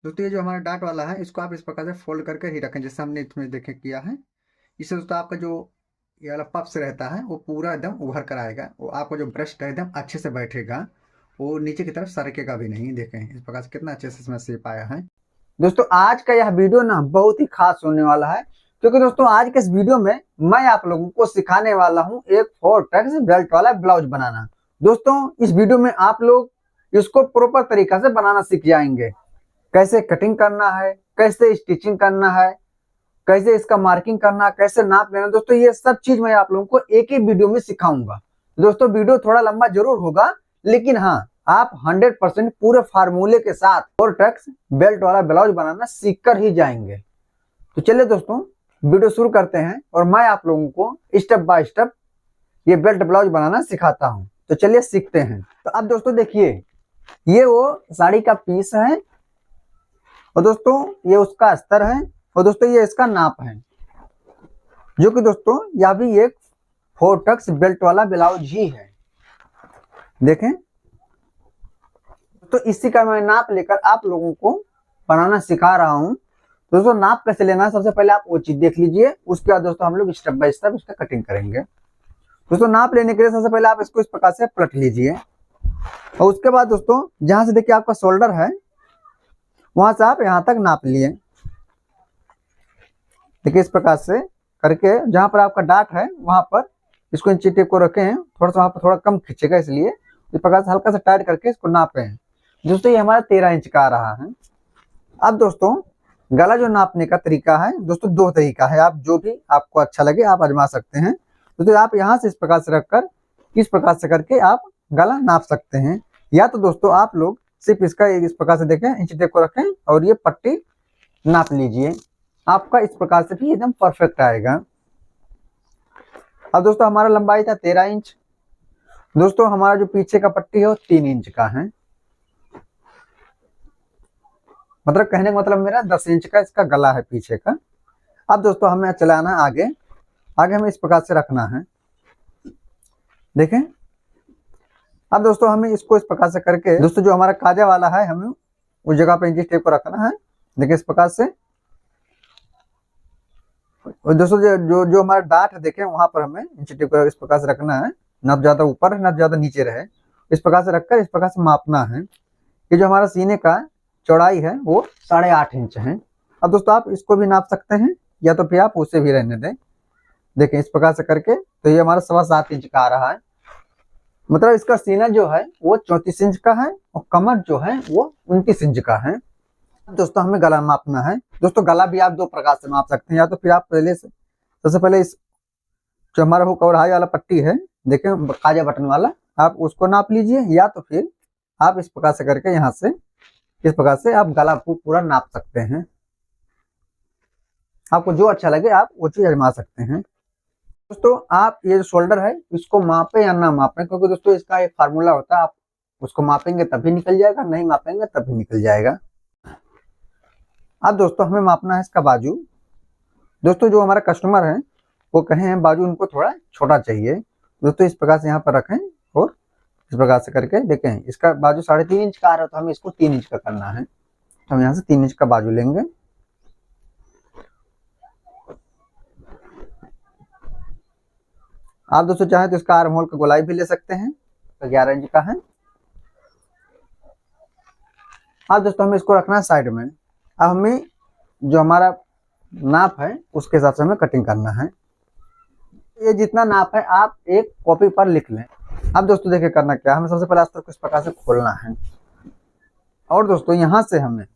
दोस्तों ये जो हमारा डार्ट वाला है इसको आप इस प्रकार से फोल्ड करके ही रखें जैसे हमने इसमें देखे किया है। इससे दोस्तों आपका जो ये वाला पफ्स रहता है वो पूरा एकदम उभर कर आएगा, वो आपका जो ब्रश है एकदम अच्छे से बैठेगा, वो नीचे की तरफ सरकेगा भी नहीं। देखें इस प्रकार से कितना अच्छे से इसमें शेप आया है। दोस्तों आज का यह वीडियो ना बहुत ही खास होने वाला है, क्योंकि दोस्तों आज के इस वीडियो में मैं आप लोगों को सिखाने वाला हूं एक 4 बेल्ट वाला ब्लाउज बनाना। दोस्तों इस वीडियो में आप लोग इसको प्रॉपर तरीका से बनाना सीख जाएंगे। कैसे कटिंग करना है, कैसे स्टिचिंग करना है, कैसे इसका मार्किंग करना, कैसे नाप लेना। दोस्तों ये सब चीज मैं आप लोगों को एक ही वीडियो में सिखाऊंगा। दोस्तों वीडियो थोड़ा लंबा जरूर होगा, लेकिन हाँ आप 100% पूरे फार्मूले के साथ 4 बेल्ट वाला ब्लाउज बनाना सीख कर ही जाएंगे। तो चलिए दोस्तों वीडियो शुरू करते हैं और मैं आप लोगों को स्टेप बाय स्टेप ये बेल्ट ब्लाउज बनाना सिखाता हूं। तो चलिए सीखते हैं। तो अब दोस्तों देखिए, ये वो साड़ी का पीस है और दोस्तों ये उसका अस्तर है और दोस्तों ये इसका नाप है, जो कि दोस्तों यह भी एक 4 बेल्ट वाला ब्लाउज ही है। देखें तो इसी का मैं नाप लेकर आप लोगों को बनाना सिखा रहा हूं। दोस्तों नाप कैसे लेना है सबसे पहले आप वो चीज देख लीजिए, उसके बाद दोस्तों हम लोग स्टेप बाय स्टेप इसका कटिंग करेंगे। दोस्तों नाप लेने के लिए सबसे पहले आप इसको इस प्रकार से पलट लीजिए और उसके बाद दोस्तों जहां से देखिए आपका शोल्डर है वहां से आप यहां तक नाप लिए। देखिए इस प्रकार से करके जहां पर आपका डाट है वहां पर इसको इंची टेप को रखे हैं, थोड़ा सा वहां पर थोड़ा कम खींचेगा, इसलिए इस प्रकार से हल्का सा टाइट करके इसको नापे हैं। दोस्तों ये हमारा 13 इंच का आ रहा है। अब दोस्तों गला जो नापने का तरीका है दोस्तों 2 तरीका है, आप जो भी आपको अच्छा लगे आप आजमा सकते हैं। दोस्तों आप यहाँ से इस प्रकार से रखकर इस प्रकार से करके आप गला नाप सकते हैं, या तो दोस्तों आप लोग सिर्फ इसका इस प्रकार से देखें, इंच टेप को रखें और ये पट्टी नाप लीजिए, आपका इस प्रकार से भी एकदम परफेक्ट आएगा। अब दोस्तों हमारा लंबाई था 13 इंच। दोस्तों हमारा जो पीछे का पट्टी है वो 3 इंच का है, मतलब कहने का मतलब मेरा 10 इंच का इसका गला है पीछे का। अब दोस्तों हमें चलाना आगे, हमें इस प्रकार से रखना है। देखें अब दोस्तों हमें इसको इस प्रकार से करके दोस्तों जो हमारा काजा वाला है हमें उस जगह पे इंच टेप को रखना है। देखिए इस प्रकार से, और दोस्तों जो हमारा डाट है देखें वहां पर हमें इंच टेप को इस प्रकार से रखना है, न ज्यादा ऊपर है न ज्यादा नीचे रहे, इस प्रकार से रखकर इस प्रकार से मापना है। ये जो हमारा सीने का चौड़ाई है वो 8.5 इंच है। अब दोस्तों आप इसको भी नाप सकते हैं या तो फिर आप उसे भी रहने दें। देखें इस प्रकार से करके तो ये हमारा 7.25 इंच का आ रहा है, मतलब इसका सीना जो है वो 34 इंच का है और कमर जो है वो 29 इंच का है। दोस्तों हमें गला मापना है। दोस्तों गला भी आप 2 प्रकार से माप सकते हैं, या तो फिर आप पहले से सबसे पहले इस जो हमारा हुक और हाई वाला पट्टी है देखें काजा बटन वाला, आप उसको नाप लीजिए, या तो फिर आप इस प्रकार से करके यहाँ से इस प्रकार से आप गला को पूरा नाप सकते हैं। आपको जो अच्छा लगे आप वो चीज आजमा सकते हैं। दोस्तों आप ये जो शोल्डर है इसको मापे या ना मापे, क्योंकि दोस्तों इसका एक फार्मूला होता है, आप उसको मापेंगे तभी निकल जाएगा, नहीं मापेंगे तभी निकल जाएगा। अब दोस्तों हमें मापना है इसका बाजू। दोस्तों जो हमारा कस्टमर है वो कहे हैं बाजू उनको थोड़ा छोटा चाहिए, दोस्तों इस प्रकार से यहाँ पर रखें और इस प्रकार से करके देखें इसका बाजू 3.5 इंच का आ रहा है, तो हमें इसको 3 इंच का करना है। तो हम यहाँ से 3 इंच का बाजू लेंगे। आप दोस्तों चाहें तो इसका आर्म होल का गोलाई भी ले सकते हैं, तो 11 इंच का है। अब दोस्तों हमें इसको रखना है साइड में। अब हमें जो हमारा नाप है उसके हिसाब से हमें कटिंग करना है। ये जितना नाप है आप एक कॉपी पर लिख लें। अब दोस्तों देखिए करना क्या, हमें सबसे पहले अस्तर को इस प्रकार से खोलना है और दोस्तों यहां से हमें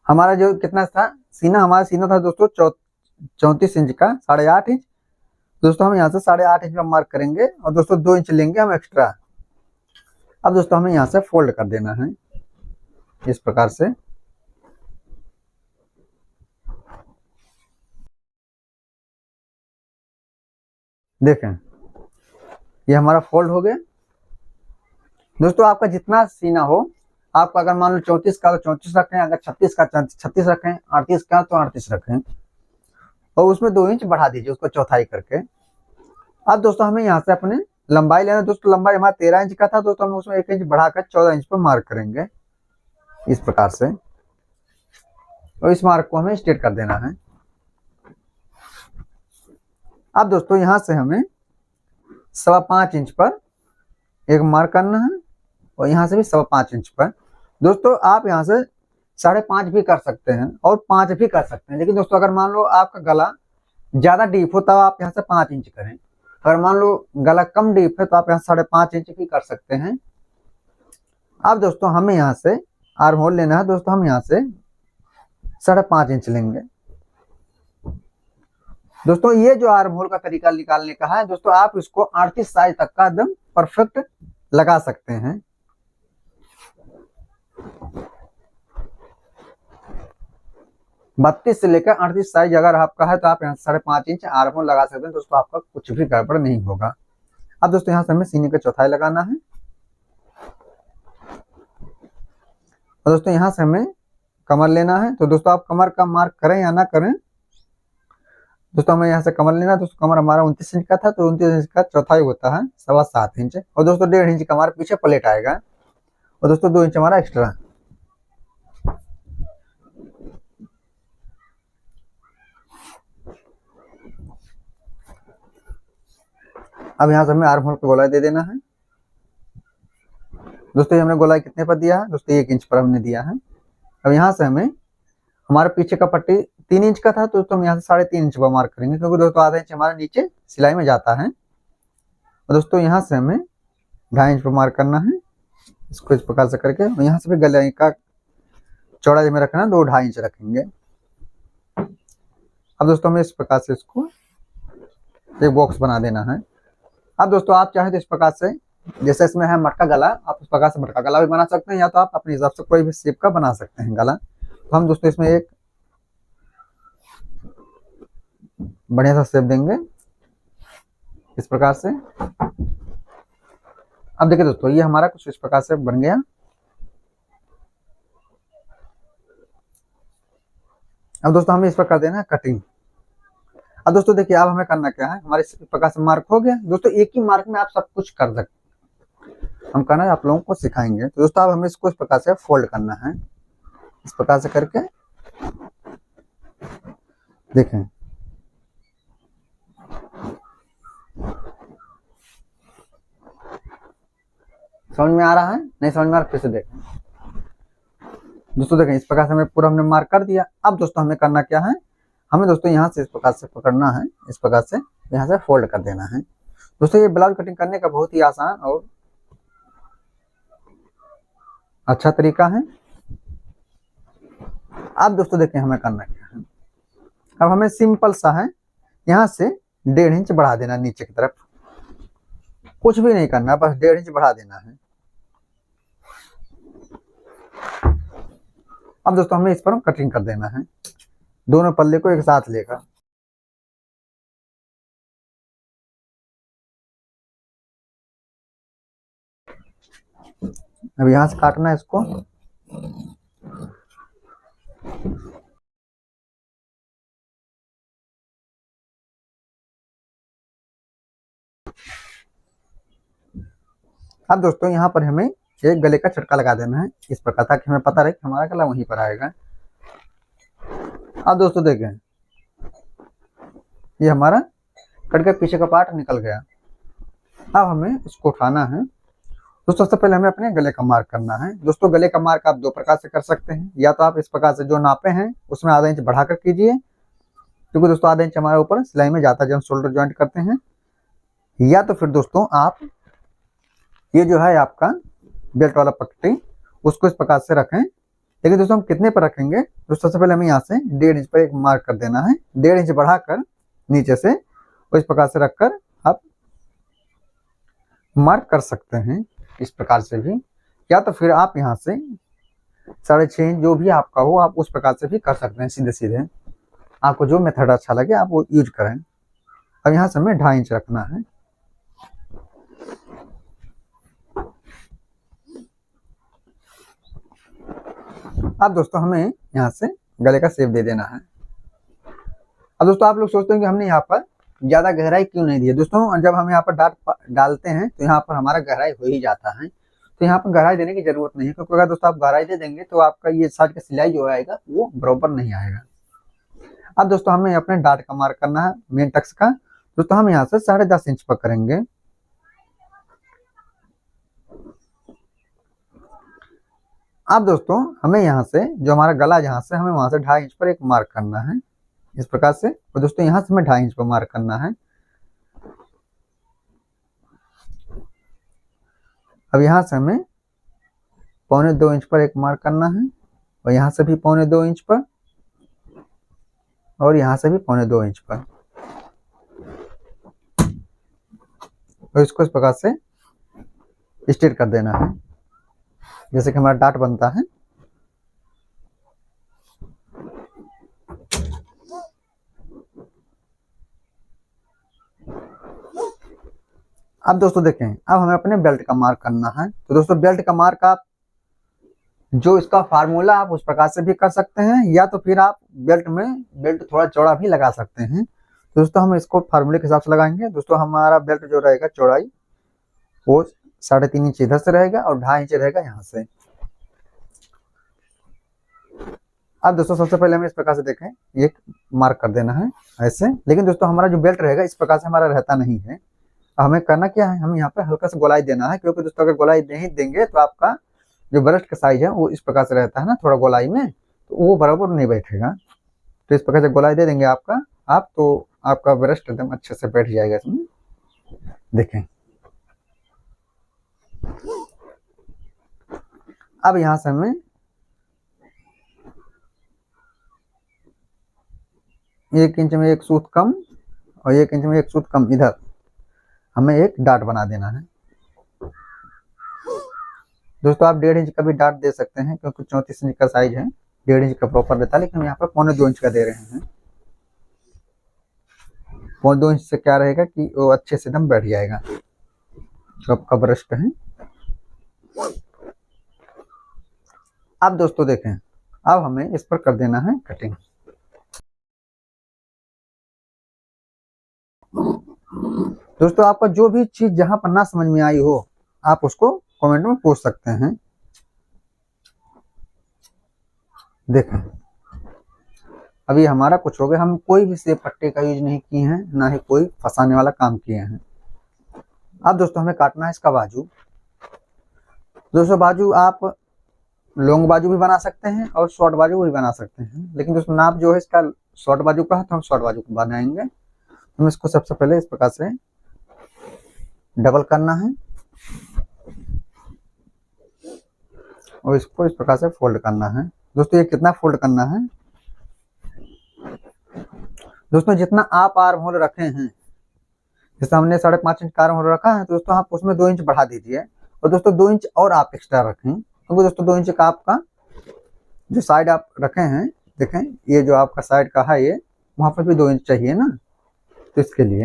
हमारा जो कितना था सीना, हमारा सीना था दोस्तों 34 इंच का, 8.5 इंच। दोस्तों हम यहाँ से 8.5 इंच में मार्क करेंगे और दोस्तों 2 इंच लेंगे हम एक्स्ट्रा। अब दोस्तों हमें यहाँ से फोल्ड कर देना है इस प्रकार से। देखें ये हमारा फोल्ड हो गया। दोस्तों आपका जितना सीना हो, आपका अगर मान लो 34 का तो 34 रखें, अगर 36 का 36 रखें, 38 का तो 38 रखें और उसमें 2 इंच बढ़ा दीजिए उसको चौथाई करके। अब दोस्तों हमें यहाँ से अपने लंबाई लेना दोस्तों, लंबाई हमारा 13 इंच का था दोस्तों, हम उसमें 1 इंच बढ़ाकर 14 इंच पर मार्क करेंगे इस प्रकार से। और इस मार्क को हमें स्ट्रेट कर देना है। अब दोस्तों यहाँ से हमें 5.25 इंच पर एक मार्क करना है और यहाँ से भी 5.25 इंच पर। दोस्तों आप यहाँ से 5.5 भी कर सकते हैं और 5 भी कर सकते हैं, लेकिन दोस्तों अगर मान लो आपका गला ज्यादा डीप हो तब आप यहाँ से 5 इंच करें। अगर मान लो गला कम डीप है तो आप यहाँ 5.5 इंच भी कर सकते हैं। अब दोस्तों हमें यहाँ से आर्म होल लेना है दोस्तों, हम यहाँ से 5.5 इंच लेंगे। दोस्तों ये जो आर्म होल का तरीका निकालने का है दोस्तों, आप इसको 38 साइज तक का एकदम परफेक्ट लगा सकते हैं। बत्तीस से लेकर 38 साइज अगर आपका है तो आप यहाँ 5.5 इंच आर्म होल लगा सकते हैं दोस्तों, आपका कुछ भी गड़बड़ नहीं होगा। अब दोस्तों यहाँ से हमें सीने का चौथाई लगाना है और दोस्तों यहाँ से हमें कमर लेना है। तो दोस्तों आप कमर का मार्क करें या ना करें, दोस्तों हमें यहाँ से कमर लेना है। दोस्तों कमर हमारा 29 इंच का था तो 29 इंच का चौथाई होता है 7.25 इंच, और दोस्तों 1.5 इंच का हमारे पीछे प्लेट आएगा और दोस्तों 2 इंच हमारा एक्स्ट्रा। अब यहाँ से हमें आर्म होल का गोलाई दे देना है। दोस्तों ये हमने गोलाई कितने पर दिया है दोस्तों, 1 इंच पर हमने दिया है। अब यहाँ से हमें हमारे पीछे का पट्टी 3 इंच का था तो दोस्तों हम यहाँ से 3.5 इंच पर मार्क करेंगे, क्योंकि दोस्तों आधा इंच हमारे नीचे सिलाई में जाता है। और दोस्तों यहाँ से हमें 2.5 इंच पर मार्क करना है, इसको इस प्रकार से करके। और यहाँ से भी गले का चौड़ाई में रखना है 2-2.5 इंच रखेंगे। अब दोस्तों हमें इस प्रकार से इसको एक बॉक्स बना देना है। अब दोस्तों आप चाहे तो इस प्रकार से, जैसे इसमें है मटका गला, आप इस प्रकार से मटका गला भी बना सकते हैं, या तो आप अपने हिसाब से कोई भी शेप का बना सकते हैं गला। तो हम दोस्तों इसमें एक बढ़िया सा शेप देंगे इस प्रकार से। अब देखिए दोस्तों ये हमारा कुछ इस प्रकार से बन गया। अब दोस्तों हमें इस पर कर देना है कटिंग। अब दोस्तों देखिए अब हमें करना क्या है, हमारे इस प्रकार से मार्क हो गया। दोस्तों एक ही मार्क में आप सब कुछ कर सकते, हम करना है आप लोगों को सिखाएंगे। तो दोस्तों अब हमें इसको इस प्रकार से फोल्ड करना है, इस प्रकार से करके देखें। समझ में आ रहा है? नहीं समझ में आ रहा फिर से देखें। दोस्तों देखें इस प्रकार से हमें पूरा हमने मार्क कर दिया। अब दोस्तों हमें करना क्या है, हमें दोस्तों यहाँ से इस प्रकार से पकड़ना है, इस प्रकार से यहाँ से फोल्ड कर देना है। दोस्तों ये ब्लाउज कटिंग करने का बहुत ही आसान और अच्छा तरीका है। अब दोस्तों देखें हमें करना क्या है, अब हमें सिंपल सा है यहाँ से 1.5 इंच बढ़ा देना नीचे की तरफ, कुछ भी नहीं करना, बस 1.5 इंच बढ़ा देना है। अब दोस्तों हमें इस पर कटिंग कर देना है, दोनों पल्ले को एक साथ लेकर। अब यहां से काटना है इसको। अब दोस्तों यहाँ पर हमें एक गले का छटका लगा देना है इस प्रकार, ताकि हमें पता रहे कि हमारा गला वहीं पर आएगा। अब दोस्तों देखें ये हमारा कट के पीछे का पार्ट निकल गया। अब हमें इसको उठाना है। दोस्तों सबसे पहले हमें अपने गले का मार्क करना है। दोस्तों गले का मार्क आप 2 प्रकार से कर सकते हैं, या तो आप इस प्रकार से जो नापे हैं उसमें आधा इंच बढ़ाकर कीजिए, क्योंकि दोस्तों आधा इंच हमारे ऊपर सिलाई में जाता है जब हम शोल्डर ज्वाइंट करते हैं। या तो फिर दोस्तों आप ये जो है आपका बेल्ट वाला पट्टी उसको इस प्रकार से रखें। लेकिन दोस्तों हम कितने पर रखेंगे, तो सबसे पहले हमें यहाँ से 1.5 इंच पर एक मार्क कर देना है। 1.5 इंच बढ़ाकर नीचे से और इस प्रकार से रखकर आप मार्क कर सकते हैं इस प्रकार से भी, या तो फिर आप यहाँ से 6.5 इंच जो भी आपका हो आप उस प्रकार से भी कर सकते हैं। सीधे सीधे आपको जो मेथड अच्छा लगे आप वो यूज करें। अब यहाँ से हमें 2.5 इंच रखना है। अब दोस्तों हमें यहाँ से गले का शेप दे देना है। अब दोस्तों आप लोग सोचते हैं कि हमने यहाँ पर ज्यादा गहराई क्यों नहीं दी है दोस्तों। जब हम यहाँ पर डाट डालते हैं तो यहाँ पर हमारा गहराई हो ही जाता है, तो यहाँ पर गहराई देने की जरूरत नहीं है, क्योंकि अगर दोस्तों आप गहराई दे देंगे तो आपका ये शर्ट का सिलाई जो आएगा वो बराबर नहीं आएगा। अब दोस्तों हमें अपने डाट का मार्क करना है मेन टक्स का। दोस्तों हम यहाँ से 10.5 इंच पर करेंगे। अब दोस्तों हमें यहाँ से जो हमारा गला जहाँ से हमें वहां से 2.5 इंच पर एक मार्क करना है इस प्रकार से, और दोस्तों यहाँ से हमें 2.5 इंच पर मार्क करना है। अब यहाँ से हमें 1.25 इंच पर एक मार्क करना है, और यहाँ से भी 1.25 इंच पर, और यहाँ से भी 1.25 इंच पर, और इसको इस प्रकार से स्ट्रेट कर देना है जैसे कि हमारा डाट बनता है। अब दोस्तों देखें, अब हमें अपने बेल्ट का मार्क करना है। तो दोस्तों बेल्ट का मार्क आप जो इसका फार्मूला आप उस प्रकार से भी कर सकते हैं, या तो फिर आप बेल्ट थोड़ा चौड़ा भी लगा सकते हैं। तो दोस्तों हम इसको फार्मूले के हिसाब से लगाएंगे। दोस्तों हमारा बेल्ट जो रहेगा चौड़ाई वो 3.5 इंच इधर से रहेगा और 2.5 इंच रहेगा यहाँ से। अब दोस्तों सबसे पहले हमें इस प्रकार से देखें, एक मार्क कर देना है ऐसे। लेकिन दोस्तों हमारा जो बेल्ट रहेगा इस प्रकार से हमारा रहता नहीं है। हमें करना क्या है, हम यहाँ पे हल्का सा गोलाई देना है, क्योंकि दोस्तों अगर गोलाई नहीं देंगे तो आपका जो ब्रश का साइज है वो इस प्रकार से रहता है ना थोड़ा गोलाई में, तो वो बराबर नहीं बैठेगा। तो इस प्रकार से गोलाई दे देंगे आप तो आपका ब्रश एकदम अच्छे से बैठ जाएगा इसमें। देखें अब यहाँ से हमें 1 इंच में एक सूत कम और 1 इंच में एक सूत कम इधर हमें एक डाट बना देना है। दोस्तों आप 1.5 इंच का भी डाट दे सकते हैं, क्योंकि 34 इंच का साइज है, 1.5 इंच का प्रॉपर रहता है, लेकिन हम यहाँ पर 1.25 इंच का दे रहे हैं। 1.25 इंच से क्या रहेगा कि वो अच्छे से एकदम बैठ जाएगा जो आपका ब्रश है। अब दोस्तों देखें, अब हमें इस पर कर देना है कटिंग। दोस्तों आपका जो भी चीज जहां पर ना समझ में आई हो आप उसको कमेंट में पूछ सकते हैं। देखें अभी हमारा कुछ हो गया, हम कोई भी सेब पट्टे का यूज नहीं किए हैं, ना ही कोई फंसाने वाला काम किए हैं। अब दोस्तों हमें काटना है इसका बाजू। दोस्तों बाजू आप लॉन्ग बाजू भी बना सकते हैं और शॉर्ट बाजू भी बना सकते हैं, लेकिन दोस्तों नाप जो है इसका शॉर्ट बाजू का है तो हम शॉर्ट बाजू को बनाएंगे। हम इसको सबसे पहले इस प्रकार से डबल करना है और इसको इस प्रकार से फोल्ड करना है। दोस्तों ये कितना फोल्ड करना है, दोस्तों जितना आप आर्म होल रखे हैं, जैसे हमने 5.5 इंच का आर्म होल रखा है तो दोस्तों आप उसमें 2 इंच बढ़ा दीजिए, और दोस्तों 2 इंच और आप एक्स्ट्रा रखें, क्योंकि दोस्तों 2 इंच का आपका जो साइड आप रखे हैं, देखें ये जो आपका साइड का है ये वहां पर भी 2 इंच चाहिए ना, तो इसके लिए।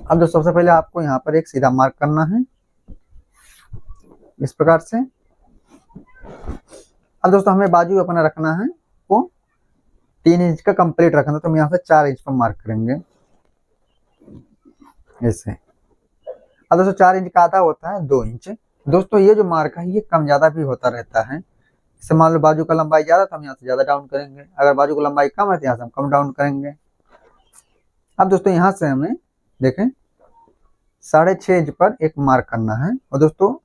अब दोस्तों सबसे पहले आपको यहाँ पर एक सीधा मार्क करना है इस प्रकार से। अब दोस्तों हमें बाजू अपना रखना है वो 3 इंच का कंप्लीट रखना, तो हम यहाँ से 4 इंच पर मार्क करेंगे ऐसे। अब दोस्तों 4 इंच का आधा होता है 2 इंच। दोस्तों ये जो मार्क है ये कम ज्यादा भी होता रहता है। जैसे मान लो बाजू का लंबाई ज्यादा तो हम यहाँ से ज्यादा डाउन करेंगे, अगर बाजू की लंबाई कम है तो यहाँ से हम कम डाउन करेंगे। अब दोस्तों यहाँ से हमें देखें 6.5 इंच पर एक मार्क करना है, और दोस्तों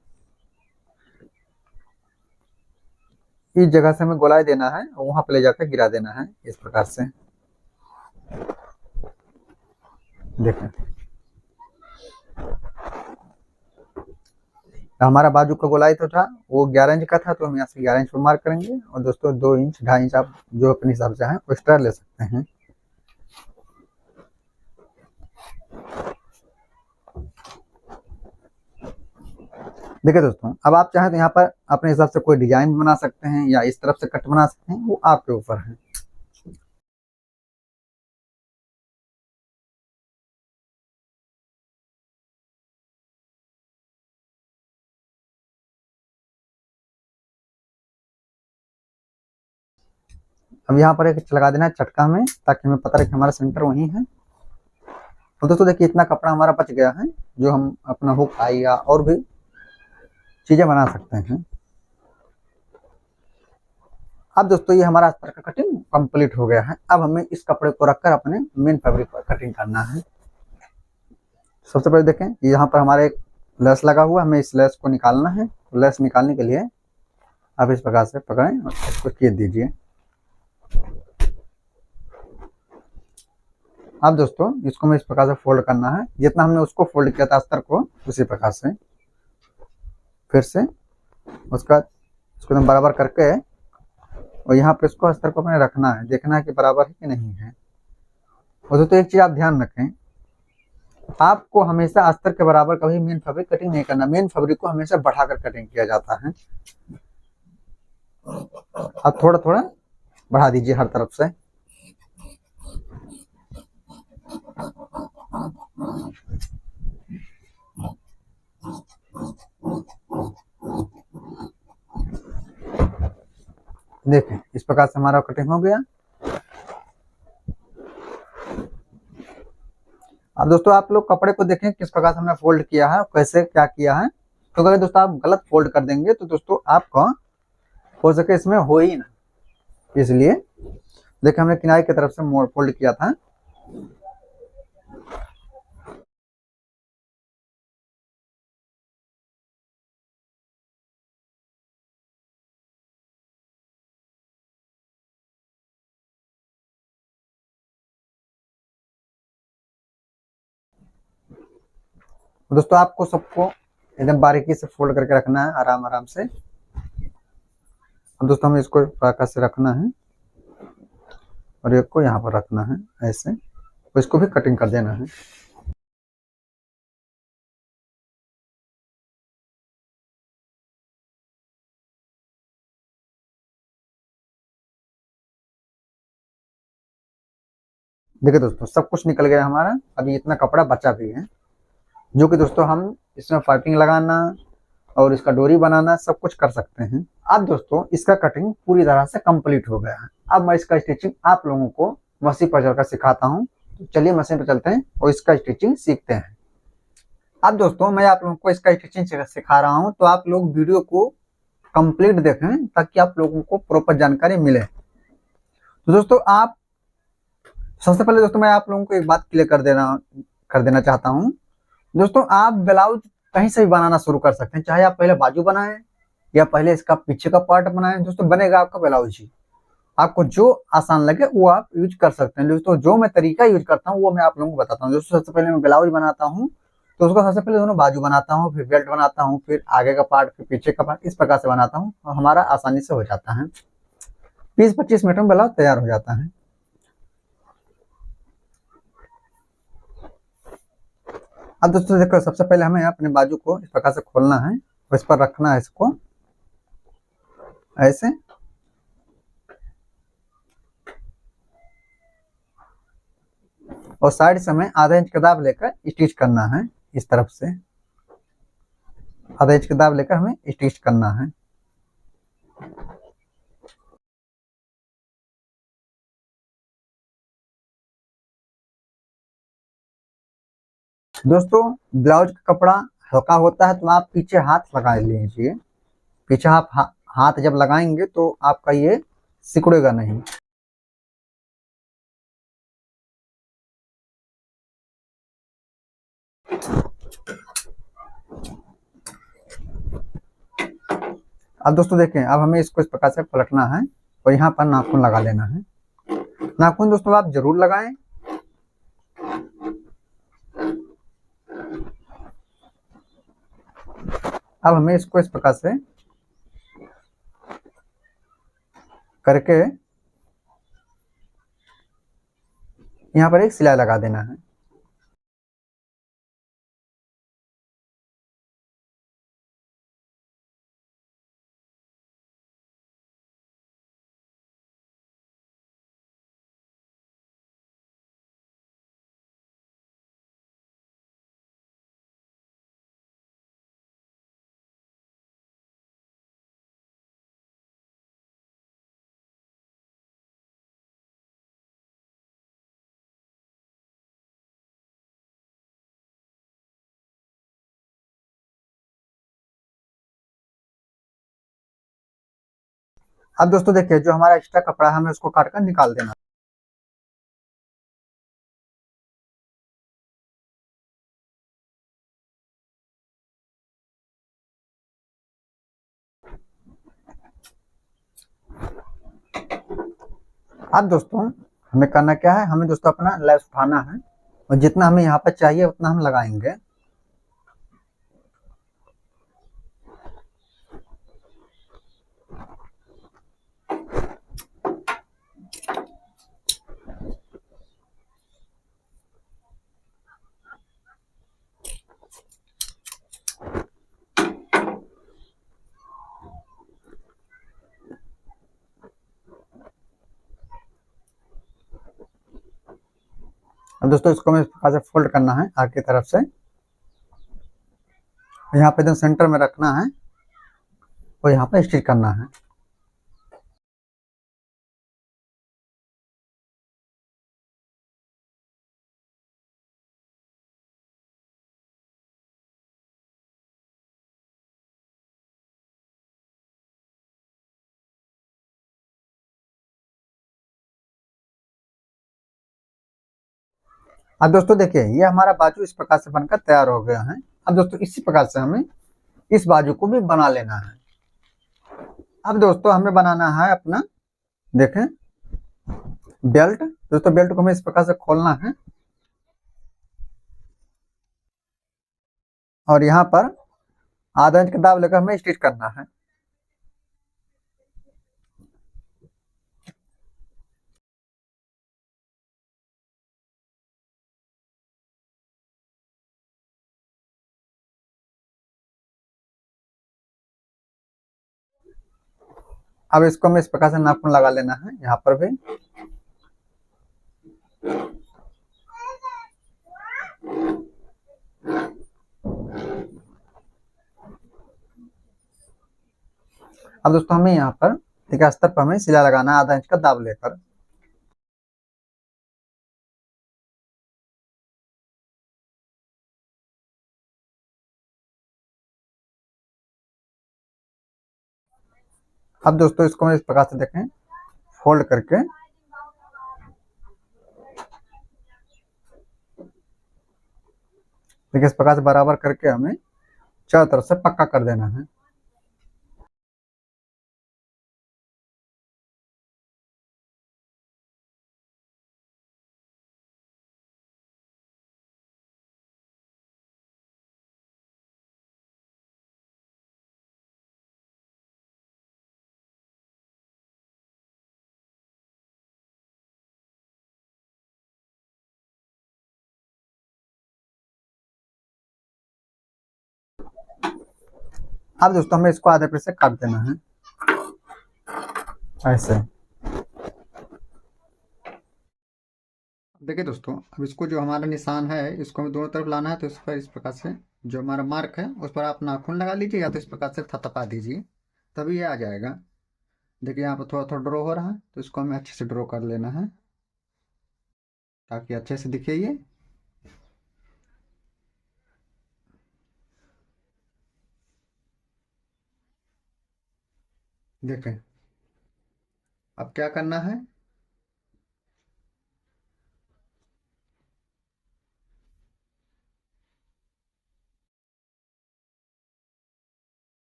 इस जगह से हमें गोलाई देना है और वहां पर ले जाकर गिरा देना है इस प्रकार से। देखें तो हमारा बाजू का गोलाई तो था वो 11 इंच का था, तो हम यहाँ से 11 इंच पर मार्क करेंगे, और दोस्तों 2 इंच 2.5 इंच आप जो अपने हिसाब से है वो एक्स्ट्रा ले सकते हैं। देखिए दोस्तों अब आप चाहें तो यहाँ पर अपने हिसाब से कोई डिजाइन बना सकते हैं या इस तरफ से कट बना सकते हैं, वो आपके ऊपर है। अब यहाँ पर एक लगा देना है चटका में, ताकि हमें पता रहे कि हमारा सेंटर वहीं है। तो दोस्तों देखिए इतना कपड़ा हमारा बच गया है, जो हम अपना हुक आई या और भी चीजें बना सकते हैं। अब दोस्तों ये हमारा अस्तर का कटिंग कंप्लीट हो गया है। अब हमें इस कपड़े को रखकर अपने मेन फैब्रिक पर कटिंग करना है। सबसे पहले देखें यहाँ पर हमारे एक लेस लगा हुआ, हमें इस लेस को निकालना है। लेस निकालने के लिए आप इस प्रकार से पकड़ें और इसको खींच दीजिए। अब दोस्तों इसको हमें इस प्रकार से फोल्ड करना है, जितना हमने उसको फोल्ड किया था अस्तर को, उसी प्रकार से फिर से उसका इसको एकदम बराबर करके, और यहाँ पे इसको अस्तर को अपने रखना है, देखना है कि बराबर है कि नहीं है। और दोस्तों एक चीज आप ध्यान रखें, आपको हमेशा अस्तर के बराबर कभी मेन फैब्रिक कटिंग नहीं करना। मेन फैब्रिक को हमेशा बढ़ाकर कटिंग किया जाता है। आप थोड़ा थोड़ा बढ़ा दीजिए हर तरफ से। देखें इस प्रकार से हमारा कटिंग हो गया। अब दोस्तों आप लोग कपड़े को देखें किस प्रकार से हमने फोल्ड किया है, कैसे क्या किया है। तो अगर दोस्तों आप गलत फोल्ड कर देंगे तो दोस्तों आपका हो सके इसमें हो ही ना, इसलिए देखिए हमने किनारे की तरफ से मोड़ फोल्ड किया था। दोस्तों आपको सबको एकदम बारीकी से फोल्ड करके रखना है, आराम आराम से। अब दोस्तों हमें इसको प्रकार से रखना है और एक को यहाँ पर रखना है ऐसे, और इसको भी कटिंग कर देना है। देखिए दोस्तों सब कुछ निकल गया हमारा। अभी इतना कपड़ा बचा भी है, जो कि दोस्तों हम इसमें पाइपिंग लगाना और इसका डोरी बनाना सब कुछ कर सकते हैं। अब दोस्तों इसका कटिंग पूरी तरह से कंप्लीट हो गया है। अब मैं इसका स्टिचिंग आप लोगों को मशीन पर चलकर सिखाता हूँ। तो चलिए मशीन पर चलते हैं और इसका स्टिचिंग सीखते हैं। अब दोस्तों मैं आप लोगों को इसका स्टिचिंग सिखा रहा हूँ, तो आप लोग वीडियो को कंप्लीट देखें ताकि आप लोगों को प्रॉपर जानकारी मिले। तो दोस्तों आप सबसे पहले दोस्तों मैं आप लोगों को एक बात क्लियर कर देना चाहता हूँ। दोस्तों आप ब्लाउज कहीं से भी बनाना शुरू कर सकते हैं, चाहे आप पहले बाजू बनाएं या पहले इसका पीछे का पार्ट बनाएं, दोस्तों बनेगा आपका ब्लाउज ही। आपको जो आसान लगे वो आप यूज कर सकते हैं। दोस्तों जो मैं तरीका यूज करता हूँ वो मैं आप लोगों को बताता हूँ। दोस्तों सबसे पहले मैं ब्लाउज बनाता हूँ, तो उसको सबसे पहले दोनों बाजू बनाता हूँ, फिर बेल्ट बनाता हूँ, फिर आगे का पार्ट, फिर पीछे का पार्ट, इस प्रकार से बनाता हूँ और हमारा आसानी से हो जाता है। 20-25 मिनट में ब्लाउज तैयार हो जाता है। अब दोस्तों देखो सबसे पहले हमें अपने बाजू को इस प्रकार से खोलना है और इस पर रखना है इसको ऐसे, और साइड से हमें आधा इंच का दाब लेकर स्टिच करना है। इस तरफ से आधा इंच का दाब लेकर हमें स्टिच करना है। दोस्तों ब्लाउज का कपड़ा हल्का होता है तो आप पीछे हाथ लगा लीजिए। पीछे आप हाथ जब लगाएंगे तो आपका ये सिकुड़ेगा नहीं। अब दोस्तों देखें, अब हमें इसको इस प्रकार से पलटना है और यहाँ पर नाखून लगा लेना है। नाखून दोस्तों आप जरूर लगाएं। अब हमें इसको इस प्रकार से करके यहाँ पर एक सिलाई लगा देना है। अब दोस्तों देखिए, जो हमारा एक्स्ट्रा कपड़ा है हमें उसको काट कर निकाल देना। अब दोस्तों हमें करना क्या है, हमें दोस्तों अपना लैस उठाना है और जितना हमें यहाँ पर चाहिए उतना हम लगाएंगे। अब दोस्तों इसको हमें इस प्रकार से फोल्ड करना है आगे की तरफ से, यहाँ पे एकदम सेंटर में रखना है और यहाँ पे स्टिच करना है। अब दोस्तों देखिए, ये हमारा बाजू इस प्रकार से बनकर तैयार हो गया है। अब दोस्तों इसी प्रकार से हमें इस बाजू को भी बना लेना है। अब दोस्तों हमें बनाना है अपना, देखें, बेल्ट। दोस्तों बेल्ट को हमें इस प्रकार से खोलना है और यहाँ पर आधा इंच का दाब लेकर हमें स्टिच करना है। अब इसको हमें इस प्रकार से नाखून लगा लेना है यहाँ पर भी। अब दोस्तों हमें यहाँ पर ठीक है अस्तर पर हमें सिला लगाना है आधा इंच का दाब लेकर। अब दोस्तों इसको हम इस प्रकार से देखें, फोल्ड करके देखिए इस प्रकार से बराबर करके हमें चारों तरफ से पक्का कर देना है। अब दोस्तों हमें इसको आधे पे से काट देना है ऐसे। देखिए दोस्तों, अब इसको जो हमारा निशान है इसको हमें दोनों तरफ लाना है, तो इस पर इस प्रकार से जो हमारा मार्क है उस पर आप नाखून लगा लीजिए या तो इस प्रकार से थपथपा दीजिए, तभी ये आ जाएगा। देखिए यहाँ पर थोड़ा थोड़ा ड्रॉ हो रहा है, तो इसको हमें अच्छे से ड्रॉ कर लेना है ताकि अच्छे से दिखे ये। देखें, अब क्या करना है,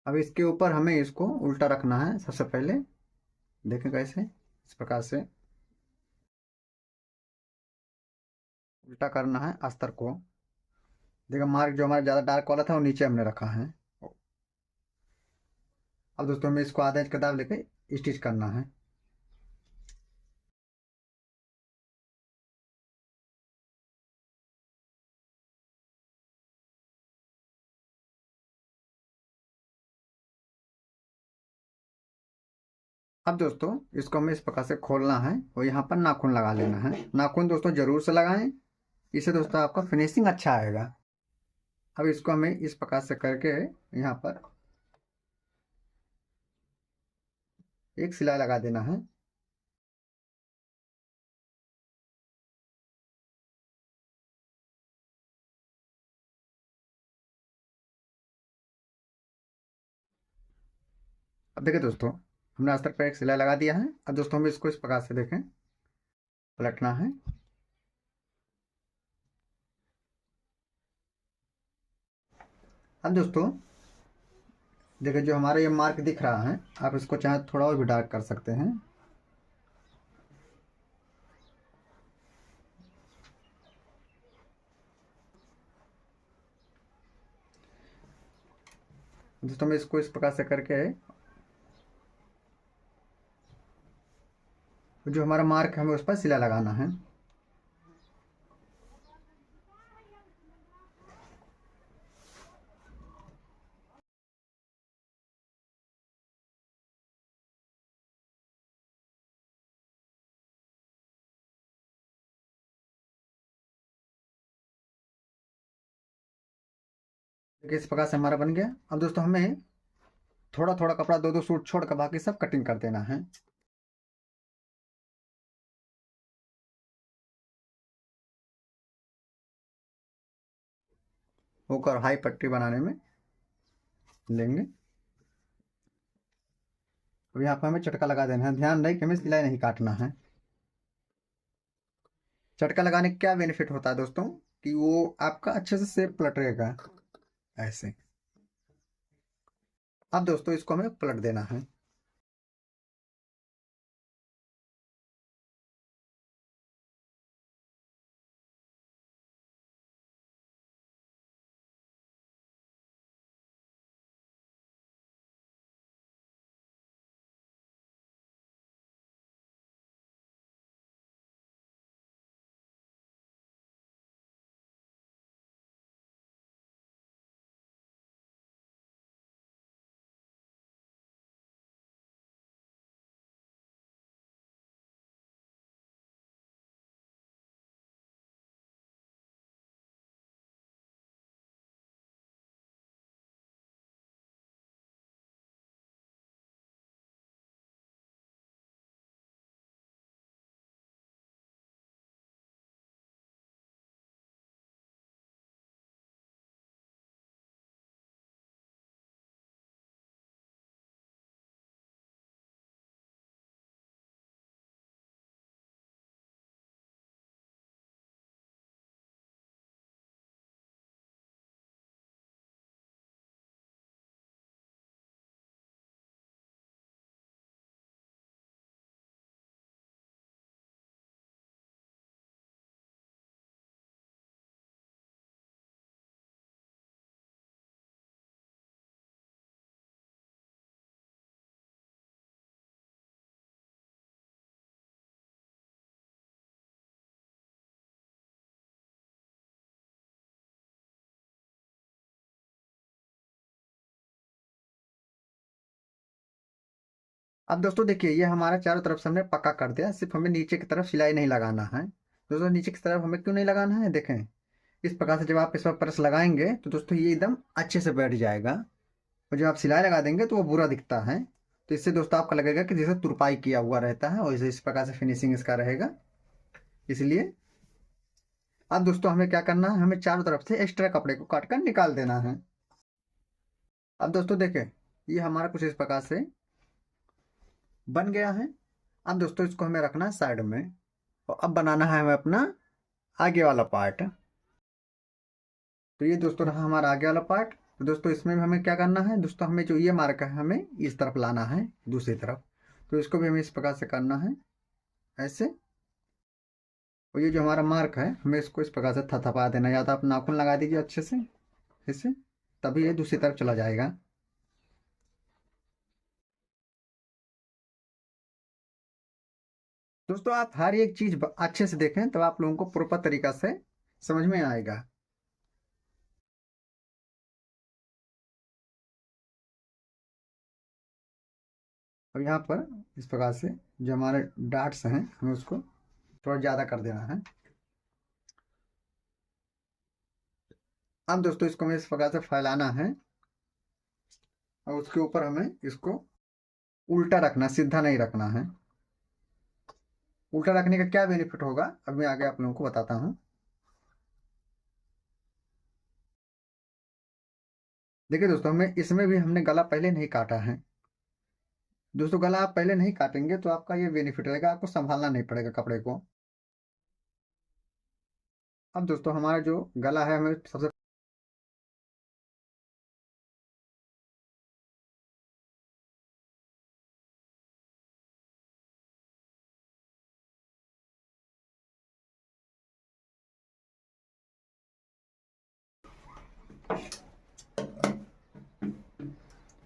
अब इसके ऊपर हमें इसको उल्टा रखना है सबसे पहले। देखें कैसे, इस प्रकार से उल्टा करना है अस्तर को। देखिए मार्क जो हमारा ज़्यादा डार्क वाला था वो नीचे हमने रखा है। अब दोस्तों हमें इसको आधा इंच का दाब लेके स्टिच करना है। अब दोस्तों इसको हमें इस प्रकार से खोलना है और यहाँ पर नाखून लगा लेना है। नाखून दोस्तों जरूर से लगाएं, इससे दोस्तों आपका फिनिशिंग अच्छा आएगा। अब इसको हमें इस प्रकार से करके यहाँ पर एक सिलाई लगा देना है। अब देखिए दोस्तों, हमने अस्तर पर एक सिलाई लगा दिया है। अब दोस्तों हमें इसको इस प्रकार से देखें, पलटना है। अब दोस्तों देखिए, जो हमारा ये मार्क दिख रहा है, आप इसको चाहे थोड़ा और भी डार्क कर सकते हैं। दोस्तों हमें इसको इस प्रकार से करके जो हमारा मार्क है हमें उस पर सिला लगाना है। देखिए इस प्रकार से हमारा बन गया। अब दोस्तों हमें थोड़ा थोड़ा कपड़ा, दो दो सूट छोड़ कर बाकी सब कटिंग कर देना है। होकर हाई पट्टी बनाने में लेंगे। अब यहाँ पर हमें चटका लगा देना है। ध्यान रहे कि हमें सिलाई नहीं काटना है। चटका लगाने का क्या बेनिफिट होता है दोस्तों, कि वो आपका अच्छे से शेप पलट रहेगा ऐसे। अब दोस्तों इसको हमें पलट देना है। अब दोस्तों देखिए, ये हमारा चारों तरफ से हमने पक्का कर दिया। सिर्फ हमें नीचे की तरफ सिलाई नहीं लगाना है। दोस्तों नीचे की तरफ हमें क्यों नहीं लगाना है, देखें इस प्रकार से जब आप इस पर प्रेस लगाएंगे तो दोस्तों ये एकदम अच्छे से बैठ जाएगा। और जब आप सिलाई लगा देंगे तो वो बुरा दिखता है। तो इससे दोस्तों आपको लगेगा कि जैसे तुरपाई किया हुआ रहता है, और इस प्रकार से फिनिशिंग इसका रहेगा। इसलिए अब दोस्तों हमें क्या करना है, हमें चारों तरफ से एक्स्ट्रा कपड़े को काट कर निकाल देना है। अब दोस्तों देखें, ये हमारा कुछ इस प्रकार से बन गया है। अब दोस्तों इसको हमें रखना है साइड में, और अब बनाना है हमें अपना आगे वाला पार्ट। तो ये दोस्तों रहा हमारा आगे वाला पार्ट। तो दोस्तों इसमें भी हमें क्या करना है, दोस्तों हमें जो ये मार्क है हमें इस तरफ लाना है, दूसरी तरफ। तो इसको भी हमें इस प्रकार से करना है ऐसे। और ये जो हमारा मार्क है हमें इसको इस प्रकार से थपथपा देना, या तो आप नाखून लगा दीजिए अच्छे से ऐसे, तभी ये दूसरी तरफ चला जाएगा। दोस्तों आप हर एक चीज अच्छे से देखें, तब आप लोगों को प्रॉपर तरीका से समझ में आएगा। अब यहाँ पर इस प्रकार से जो हमारे डाट्स हैं हमें उसको थोड़ा ज़्यादा कर देना है। अब दोस्तों इसको हमें इस प्रकार से फैलाना है, और उसके ऊपर हमें इसको उल्टा रखना, सीधा नहीं रखना है। उल्टा रखने का क्या बेनिफिट होगा, अब मैं आगे आप लोगों को बताता हूँ। देखिए दोस्तों, हमें इसमें भी हमने गला पहले नहीं काटा है। दोस्तों गला आप पहले नहीं काटेंगे तो आपका ये बेनिफिट रहेगा, आपको संभालना नहीं पड़ेगा कपड़े को। अब दोस्तों हमारा जो गला है, हमें सबसे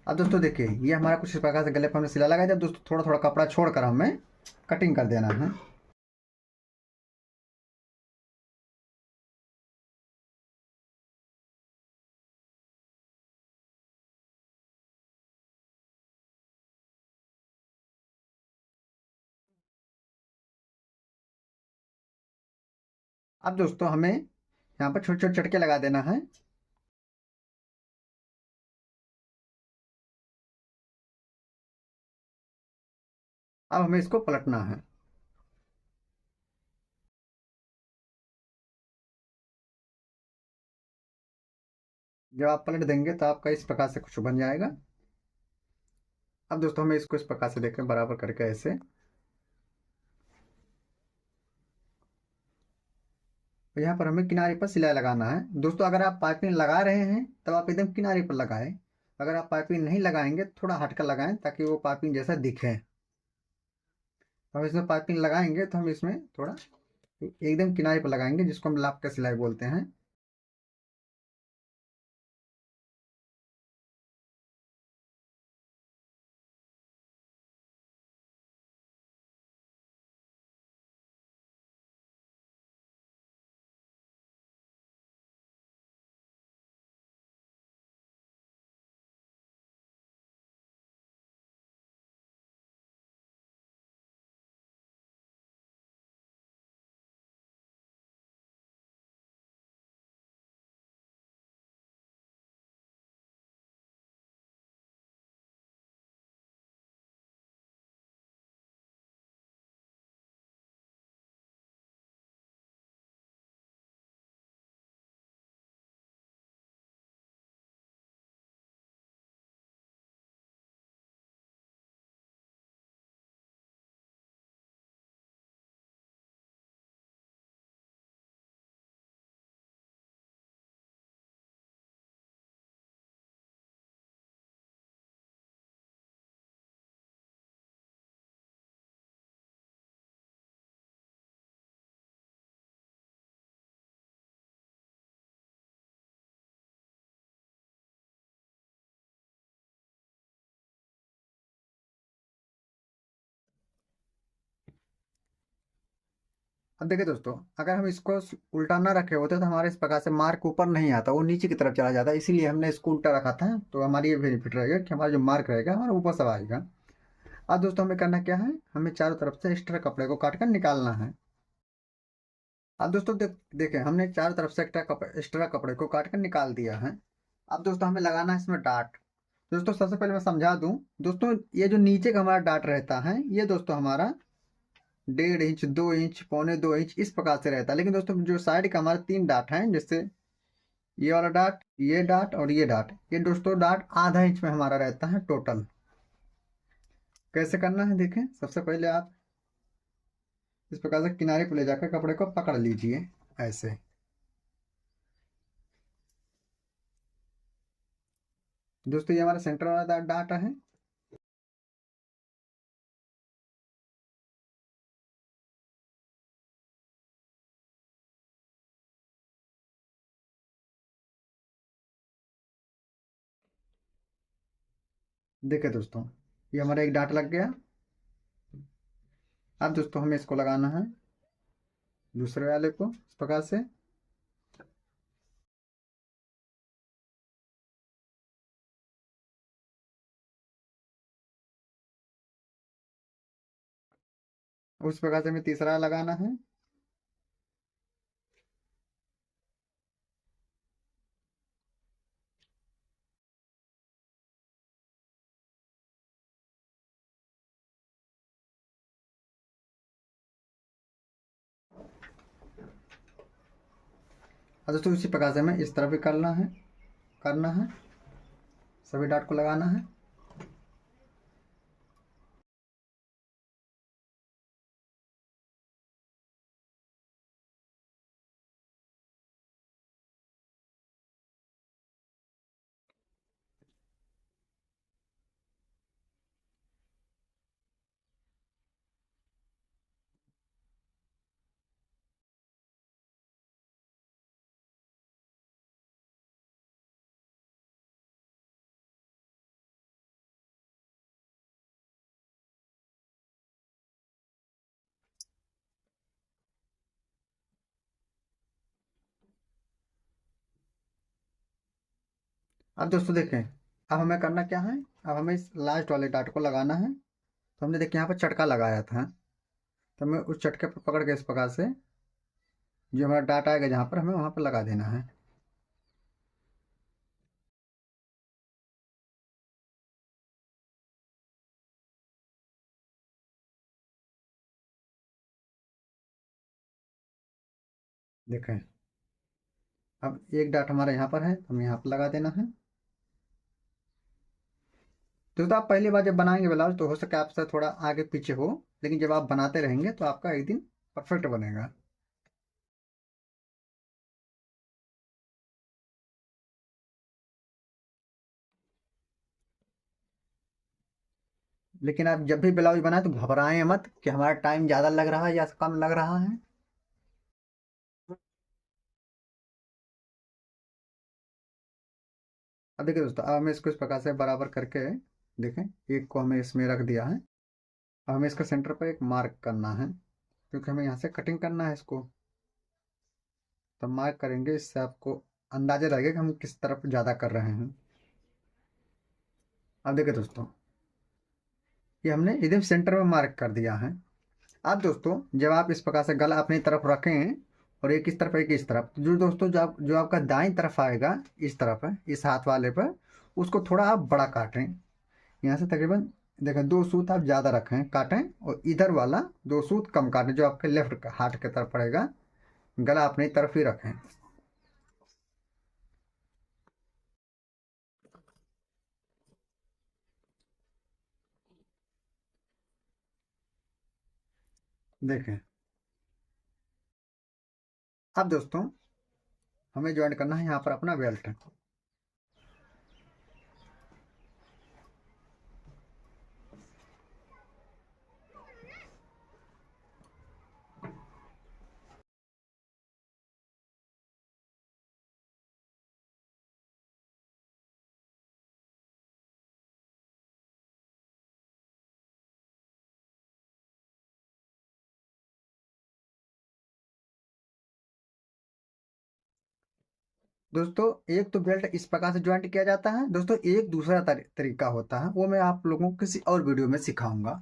अब दोस्तों देखिए ये हमारा कुछ इस प्रकार से गले पर हमने सिला लगाया था दोस्तों। थोड़ा थोड़ा कपड़ा छोड़कर हमें कटिंग कर देना है। अब दोस्तों हमें यहाँ पर छोटे छोटे चटके लगा देना है। अब हमें इसको पलटना है। जब आप पलट देंगे तो आपका इस प्रकार से कुछ बन जाएगा। अब दोस्तों हमें इसको इस प्रकार से देखें, बराबर करके ऐसे। तो यहाँ पर हमें किनारे पर सिलाई लगाना है। दोस्तों अगर आप पाइपिंग लगा रहे हैं तब आप एकदम किनारे पर लगाएं। अगर आप पाइपिंग नहीं लगाएंगे थोड़ा हटकर लगाएं ताकि वो पाइपिंग जैसा दिखे। तो हम इसमें पाइपिंग लगाएंगे तो हम इसमें थोड़ा एकदम किनारे पर लगाएंगे, जिसको हम लाप का सिलाई बोलते हैं। अब देखिए दोस्तों, अगर हम इसको उल्टा ना रखे होते तो हमारे इस प्रकार से मार्क ऊपर नहीं आता, वो नीचे की तरफ चला जाता। इसीलिए हमने इसको उल्टा रखा था, तो हमारी ये बेनिफिट रहेगा कि हमारा जो मार्क रहेगा हमारा ऊपर से आएगा। अब दोस्तों हमें करना क्या है, हमें चारों तरफ से एक्स्ट्रा कपड़े को काट कर निकालना है। अब दोस्तों देखें हमने चारों तरफ से एक्स्ट्रा कपड़े को काट कर निकाल दिया है। अब दोस्तों हमें लगाना है इसमें डाट। दोस्तों सबसे पहले मैं समझा दूं, दोस्तों ये जो नीचे का हमारा डाट रहता है ये दोस्तों हमारा 1.5 इंच, 2 इंच, 2.25 इंच इस प्रकार से रहता है। लेकिन दोस्तों जो साइड का हमारा 3 डाट हैं, जैसे ये वाला डाट, ये डाट और ये डाट, ये दोस्तों डाट आधा इंच में हमारा रहता है टोटल। कैसे करना है देखें, सबसे पहले आप इस प्रकार से किनारे पर ले जाकर कपड़े को पकड़ लीजिए ऐसे। दोस्तों ये हमारा सेंटर वाला डाटा है। देखिए दोस्तों ये हमारा एक डाट लग गया। अब दोस्तों हमें इसको लगाना है दूसरे वाले को इस प्रकार से। उस प्रकार से हमें तीसरा लगाना है। और दोस्तों इसी प्रकार से हमें इस तरफ भी करना है, सभी डाट को लगाना है। अब दोस्तों देखें, अब हमें करना क्या है, अब हमें इस लास्ट वाले डाट को लगाना है। तो हमने देखिए यहाँ पर चटका लगाया था, तो हमें उस चटके पर पकड़ के इस प्रकार से जो हमारा डाट आएगा जहाँ पर, हमें वहाँ पर लगा देना है। देखें, अब एक डाट हमारा यहाँ पर है, तो हमें यहाँ पर लगा देना है। दोस्तों आप पहली बार जब बनाएंगे ब्लाउज तो हो सके आपसे थोड़ा आगे पीछे हो, लेकिन जब आप बनाते रहेंगे तो आपका एक दिन परफेक्ट बनेगा। लेकिन आप जब भी ब्लाउज बनाए तो घबराएं मत कि हमारा टाइम ज़्यादा लग रहा है या कम लग रहा है। अब देखिए दोस्तों, अब हमें इसको इस प्रकार से बराबर करके देखें, एक को हमें इसमें रख दिया है। अब हमें इसका सेंटर पर एक मार्क करना है, क्योंकि हमें यहाँ से कटिंग करना है इसको। तो मार्क करेंगे, इससे आपको अंदाजा लगेगा कि हम किस तरफ ज़्यादा कर रहे हैं। अब देखिए दोस्तों, ये हमने एकदम सेंटर में मार्क कर दिया है। अब दोस्तों जब आप इस प्रकार से गला अपनी तरफ रखें और एक इस तरफ एक इस तरफ, तो जो दोस्तों जो आपका दाईं तरफ आएगा इस तरफ है, इस हाथ वाले पर, उसको थोड़ा आप बड़ा काटें। यहाँ से तकरीबन देखें 2 सूत आप ज़्यादा रखें काटें, और इधर वाला 2 सूत कम काटें, जो आपके लेफ्ट हाथ की तरफ पड़ेगा। गला अपनी तरफ ही रखें। देखें, अब दोस्तों हमें ज्वाइन करना है यहाँ पर अपना बेल्ट। दोस्तों एक तो बेल्ट इस प्रकार से ज्वाइंट किया जाता है दोस्तों, एक दूसरा तरीका होता है, वो मैं आप लोगों को किसी और वीडियो में सिखाऊंगा।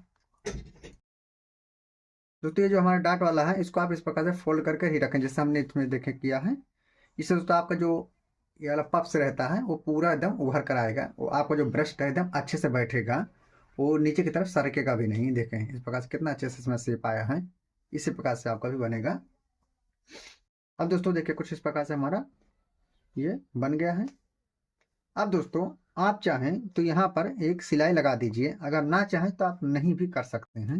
दोस्तों ये जो हमारा डार्ट वाला है, इसको आप इस प्रकार से फोल्ड करके ही रखें, जैसे हमने इसमें देखें किया है। इससे दोस्तों आपका जो ये वाला पफ्स रहता है वो पूरा एकदम उभर कर आएगा, वो आपका जो ब्रश है एकदम अच्छे से बैठेगा, वो नीचे की तरफ सरकेगा भी नहीं। देखें इस प्रकार से कितना अच्छे से इसमें शेप आया है, इसी प्रकार से आपका भी बनेगा। अब दोस्तों देखिए कुछ इस प्रकार से हमारा ये बन गया है। अब दोस्तों आप चाहें तो यहाँ पर एक सिलाई लगा दीजिए, अगर ना चाहें तो आप नहीं भी कर सकते हैं,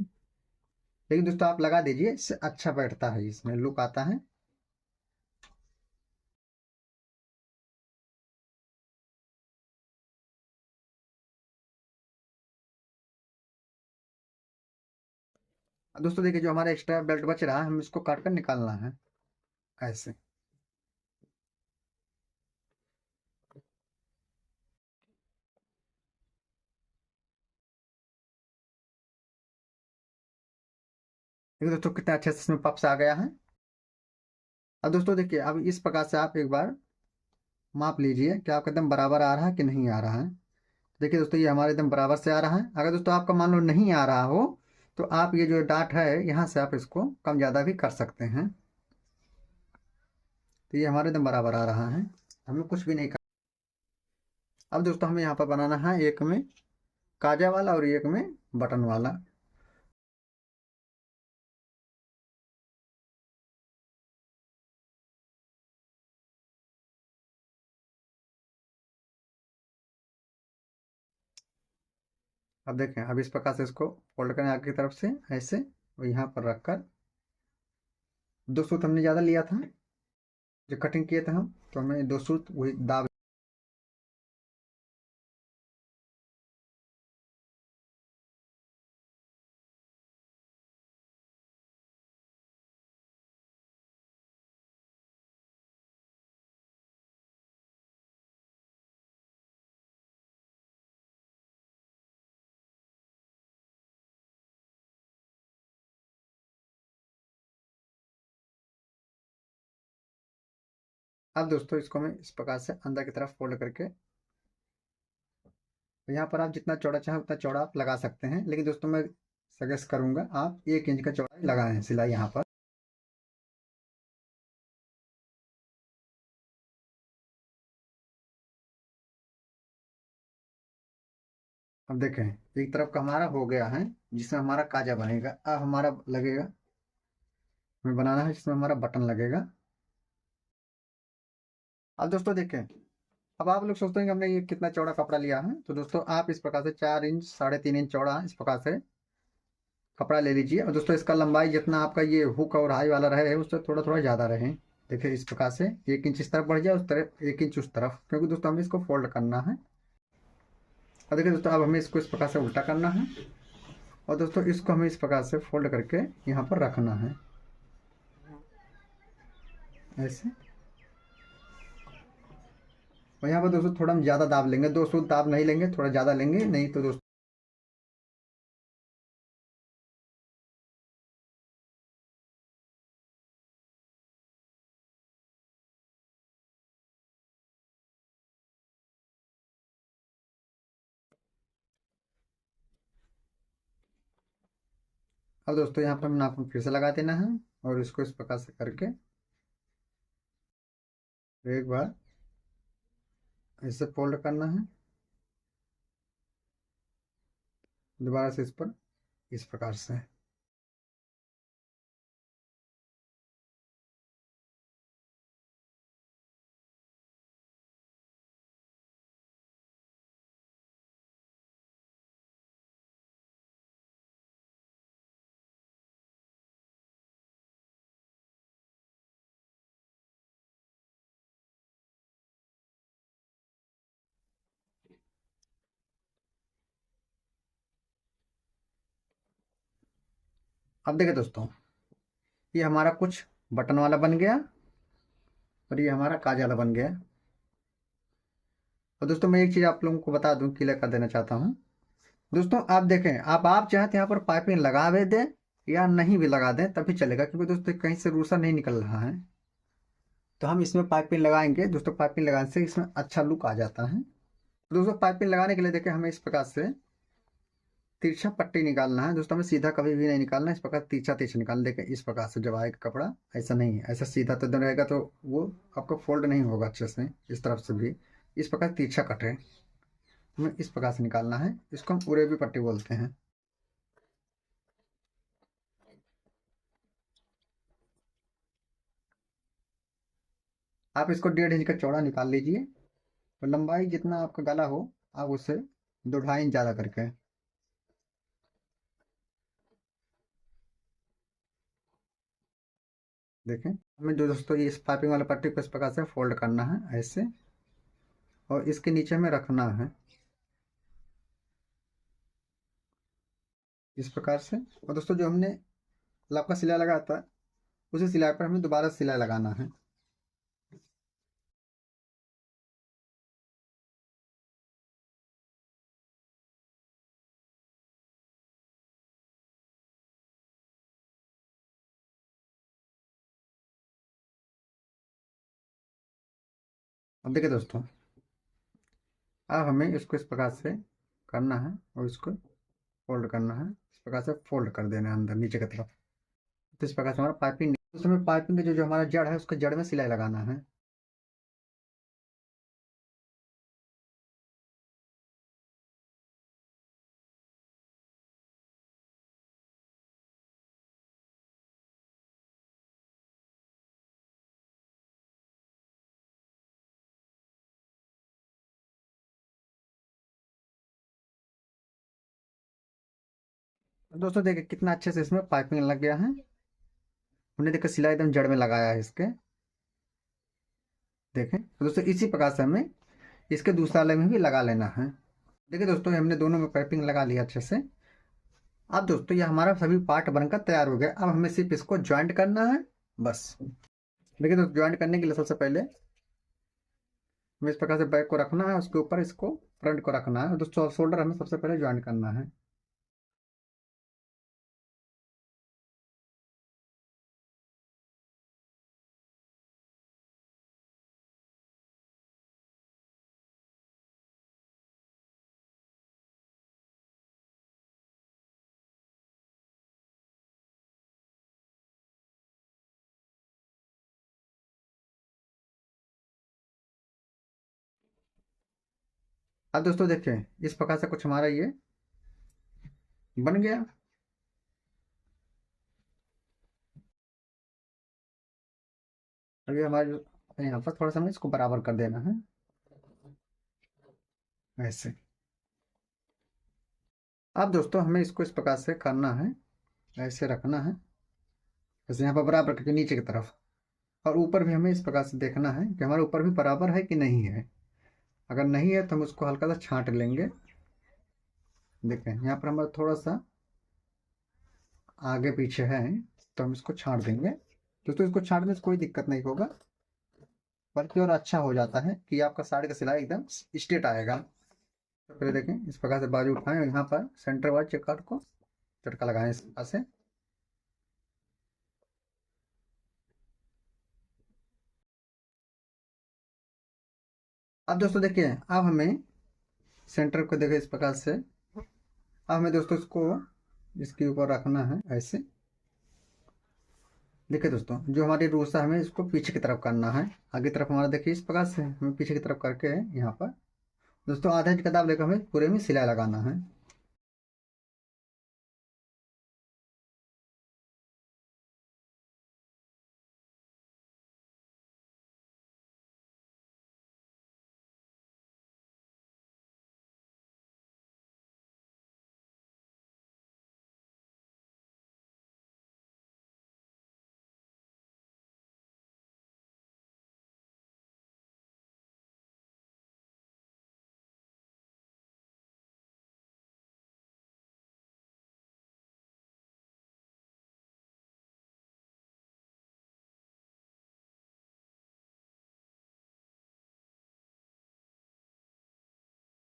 लेकिन दोस्तों आप लगा दीजिए, इससे अच्छा बैठता है, इसमें लुक आता है। अब दोस्तों देखिए जो हमारा एक्स्ट्रा बेल्ट बच रहा है, हम इसको काट कर निकालना है ऐसे। देखिए दोस्तों कितने अच्छे से इसमें पप्स आ गया है। अब दोस्तों देखिए, अब इस प्रकार से आप एक बार माप लीजिए कि आपका एकदम बराबर आ रहा है कि नहीं आ रहा है। देखिए दोस्तों ये हमारे एकदम बराबर से आ रहा है। अगर दोस्तों आपका मान लो नहीं आ रहा हो, तो आप ये जो डाट है यहाँ से आप इसको कम ज़्यादा भी कर सकते हैं। तो ये हमारे एकदम बराबर आ रहा है, हमें कुछ भी नहीं कर। अब दोस्तों हमें यहाँ पर बनाना है एक में काजा वाला और एक में बटन वाला। अब देखें, अब इस प्रकार से इसको फोल्ड करें आगे की तरफ से ऐसे, और यहाँ पर रखकर 2 सूत हमने ज़्यादा लिया था जो कटिंग किए थे हम, तो हमें 2 सूत वही दाब। अब दोस्तों इसको मैं इस प्रकार से अंदर की तरफ फोल्ड करके तो यहाँ पर आप जितना चौड़ा चाहें उतना चौड़ा आप लगा सकते हैं, लेकिन दोस्तों मैं सजेस्ट करूंगा आप 1 इंच का चौड़ाई लगाएं सिलाई यहाँ पर। अब देखें एक तरफ का हमारा हो गया है जिसमें हमारा काजा बनेगा। अब हमारा लगेगा, हमें बनाना है जिसमें हमारा बटन लगेगा। अब दोस्तों देखें, अब आप लोग सोचते हैं कि हमने ये कितना चौड़ा कपड़ा लिया है, तो दोस्तों आप इस प्रकार से 4 इंच 3.5 इंच चौड़ा इस प्रकार से कपड़ा ले लीजिए। और दोस्तों इसका लंबाई जितना आपका ये हुक और हाई वाला रहे उससे थोड़ा थोड़ा ज़्यादा रहे। देखिए इस प्रकार से 1 इंच इस तरफ बढ़ जाए, उस तरफ 1 इंच उस तरफ, क्योंकि दोस्तों हमें इसको फोल्ड करना है। और देखिए दोस्तों अब हमें इसको इस प्रकार से उल्टा करना है, और दोस्तों इसको हमें इस प्रकार से फोल्ड करके यहाँ पर रखना है ऐसे। और यहाँ पर दोस्तों थोड़ा हम ज़्यादा दाब लेंगे, 200 दाब नहीं लेंगे, थोड़ा ज़्यादा लेंगे, नहीं तो दोस्तों अब दोस्तों यहाँ पर हम नाखून फिर से लगा देना है, और इसको इस प्रकार से करके एक बार ऐसे फोल्ड करना है, दोबारा से इस पर इस प्रकार से। अब देखिए दोस्तों ये हमारा कुछ बटन वाला बन गया, और ये हमारा काज वाला बन गया। और दोस्तों मैं एक चीज़ आप लोगों को बता दूं, क्लियर कर देना चाहता हूँ। दोस्तों आप देखें, आप चाहें तो यहाँ पर पाइपिंग लगा भी दें या नहीं भी लगा दें तभी चलेगा, क्योंकि दोस्तों कहीं से रूसा नहीं निकल रहा है। तो हम इसमें पाइपिंग लगाएंगे दोस्तों, पाइपिंग लगाने से इसमें अच्छा लुक आ जाता है। तो दोस्तों पाइपिंग लगाने के लिए देखें हमें इस प्रकार से तिरछा पट्टी निकालना है दोस्तों, हमें सीधा कभी भी नहीं निकालना है, इस प्रकार तिरछा तिरछा निकालना। देखें इस प्रकार से जब आएगा कपड़ा, ऐसा नहीं है, ऐसा सीधा तो एकदम रहेगा तो वो आपका फोल्ड नहीं होगा अच्छे से। इस तरफ से भी इस प्रकार तिरछा कटे, हमें इस प्रकार से निकालना है, इसको हम उरेबी पट्टी बोलते हैं। आप इसको 1.5 इंच का चौड़ा निकाल लीजिए, और लंबाई जितना आपका गला हो आप उससे 2-2.5 इंच ज़्यादा करके देखें। हमें जो दोस्तों इस पाइपिंग वाले पट्टी को इस प्रकार से फोल्ड करना है ऐसे, और इसके नीचे में रखना है इस प्रकार से। और दोस्तों जो हमने लापका सिलाई लगाया था उसी सिलाई पर हमें दोबारा सिलाई लगाना है। अब देखिए दोस्तों, अब हमें इसको इस प्रकार से करना है, और इसको फोल्ड करना है, इस प्रकार से फोल्ड कर देना है अंदर नीचे की तरफ। तो इस प्रकार से हमारा पाइपिंग, उस समय पाइपिंग के जो जो हमारा जड़ है उसके जड़ में सिलाई लगाना है। तो दोस्तों देखिए कितना अच्छे से इसमें पाइपिंग लग गया है, हमने देखिए सिलाई एकदम जड़ में लगाया है इसके। देखें तो दोस्तों इसी प्रकार से हमें इसके दूसरा वाले में भी लगा लेना है। देखिए दोस्तों हमने दोनों में पाइपिंग लगा लिया अच्छे से। अब दोस्तों ये हमारा सभी पार्ट बनकर तैयार हो गया, अब हमें सिर्फ इसको ज्वाइंट करना है बस। देखिए दोस्तों ज्वाइंट करने के लिए सबसे पहले हमें इस प्रकार से बैक को रखना है, उसके ऊपर इसको फ्रंट को रखना है, दोस्तों शोल्डर हमें सबसे पहले ज्वाइंट करना है। अब दोस्तों देखिए इस प्रकार से कुछ हमारा ये बन गया। अभी हमारे यहाँ पर थोड़ा सा हमें इसको बराबर कर देना है ऐसे। अब दोस्तों हमें इसको इस प्रकार से करना है, ऐसे रखना है, जैसे यहाँ पर बराबर करके नीचे की तरफ। और ऊपर भी हमें इस प्रकार से देखना है कि हमारे ऊपर भी बराबर है कि नहीं है। अगर नहीं है तो हम उसको हल्का सा छांट लेंगे। देखें यहाँ पर हमारा थोड़ा सा आगे पीछे है तो हम इसको छांट देंगे। दोस्तों इसको छांटने से कोई दिक्कत नहीं होगा, बल्कि और अच्छा हो जाता है कि आपका साड़ी का सिलाई एकदम स्ट्रेट आएगा। तो पहले देखें इस प्रकार से बाजू उठाएं और यहाँ पर सेंटर वाले चेक को झटका लगाएं इस प्रकार से। अब दोस्तों देखिए अब हमें सेंटर को देखें इस प्रकार से। अब हमें दोस्तों इसको इसके ऊपर रखना है ऐसे। देखिए दोस्तों जो हमारी रूसा हमें इसको पीछे की तरफ करना है, आगे तरफ हमारा देखिए इस प्रकार से हमें पीछे की तरफ करके यहाँ पर दोस्तों आधा इंच का दाब लेकर हमें पूरे में सिलाई लगाना है।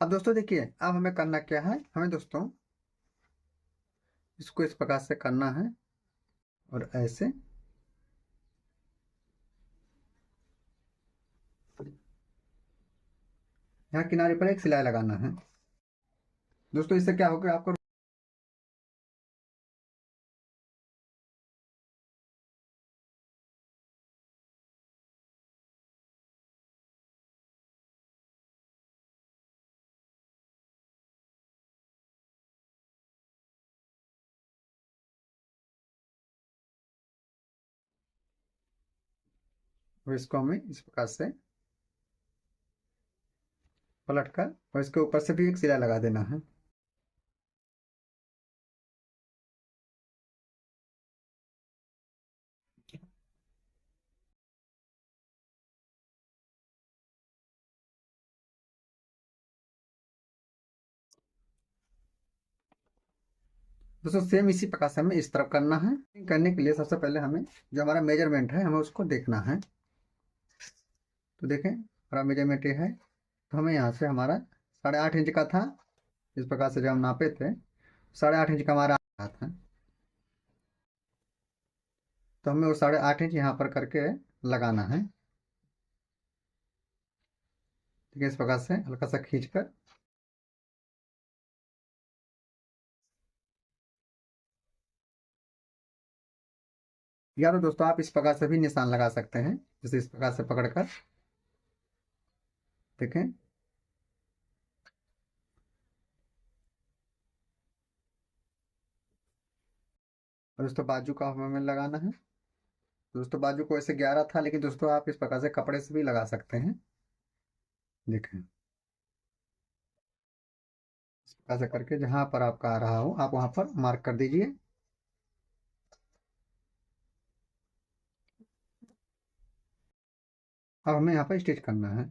अब दोस्तों देखिए अब हमें करना क्या है, हमें दोस्तों इसको इस प्रकार से करना है और ऐसे। यहाँ किनारे पर एक सिलाई लगाना है। दोस्तों इससे क्या होगा आपको इसको हमें इस प्रकार से पलट कर और इसके ऊपर से भी एक सिलाई लगा देना है। दोस्तों सेम इसी प्रकार से हमें इस तरफ करना है। करने के लिए सबसे पहले हमें जो हमारा मेजरमेंट है हमें उसको देखना है। तो देखें हमारा मेजरमेंट ये है, तो हमें यहाँ से हमारा 8.5 इंच का था। इस प्रकार से जब हम नापे थे 8.5 इंच का हमारा आ रहा था। तो हमें वो 8.5 इंच यहाँ पर करके लगाना है। ठीक है, इस प्रकार से हल्का सा खींच कर या तो दोस्तों आप इस प्रकार से भी निशान लगा सकते हैं, जैसे इस प्रकार से पकड़कर देखें। और दोस्तों बाजू का हमें लगाना है। दोस्तों बाजू को ऐसे 11 था, लेकिन दोस्तों आप इस प्रकार से कपड़े से भी लगा सकते हैं। देखें इस प्रकार से करके जहां पर आपका आ रहा हो आप वहां पर मार्क कर दीजिए। अब हमें यहाँ पर स्टिच करना है।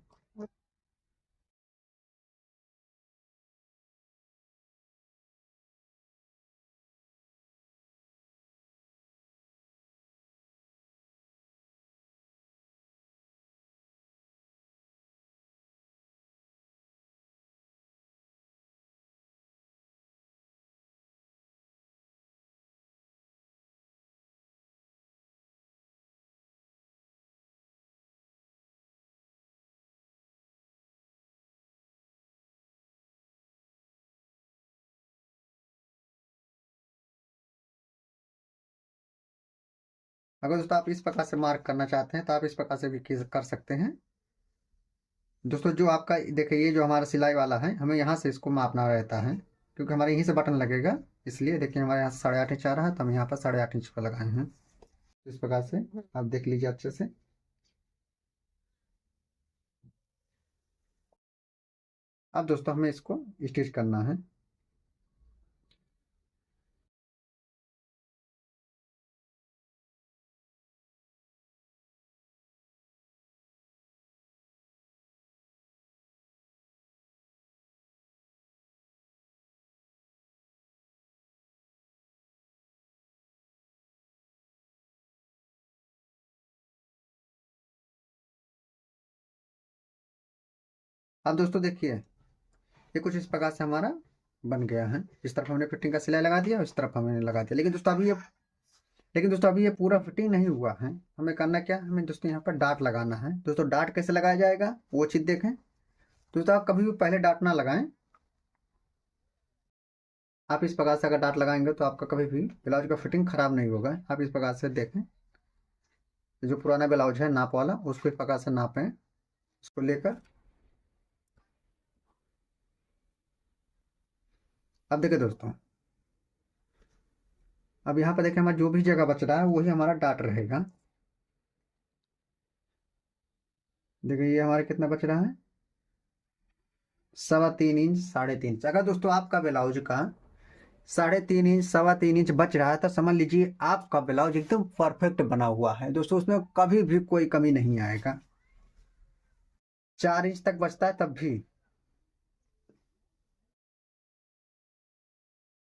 अगर दोस्तों आप इस प्रकार से मार्क करना चाहते हैं तो आप इस प्रकार से भी कर सकते हैं। दोस्तों जो आपका देखिए, ये जो हमारा सिलाई वाला है, हमें यहाँ से इसको मापना रहता है, क्योंकि हमारे यहीं से बटन लगेगा। इसलिए देखिए हमारे यहाँ से 8.5 इंच आ रहा है, तो हम यहाँ पर 8.5 इंच पर लगाए हैं। इस प्रकार से आप देख लीजिए अच्छे से। अब दोस्तों हमें इसको स्टिच करना है। अब दोस्तों देखिए, ये कुछ इस प्रकार से हमारा बन गया है। इस तरफ हमने फिटिंग का सिलाई लगा दिया, इस तरफ हमने लगा दिया। लेकिन दोस्तों अभी ये पूरा फिटिंग नहीं हुआ है। हमें करना क्या है, हमें दोस्तों यहाँ पर डाट लगाना है। दोस्तों डाट कैसे लगाया जाएगा वो चीज़ देखें। दोस्तों आप कभी भी पहले डाट ना लगाएं। आप इस प्रकार से अगर डाट लगाएंगे तो आपका कभी भी ब्लाउज का फिटिंग खराब नहीं होगा। आप इस प्रकार से देखें, जो पुराना ब्लाउज है नाप वाला, उसको इस प्रकार से नापें, उसको लेकर। अब देखिए दोस्तों, अब यहाँ पर देखिए हमारा जो भी जगह बच रहा है वही हमारा डाट रहेगा। देखिए ये हमारा कितना बच रहा है, 3.25 इंच, 3.5 इंच। अगर दोस्तों आपका ब्लाउज का 3.5 इंच, 3.25 इंच बच रहा है, तो समझ लीजिए आपका ब्लाउज एकदम परफेक्ट बना हुआ है। दोस्तों उसमें कभी भी कोई कमी नहीं आएगा। 4 इंच तक बचता है तब भी।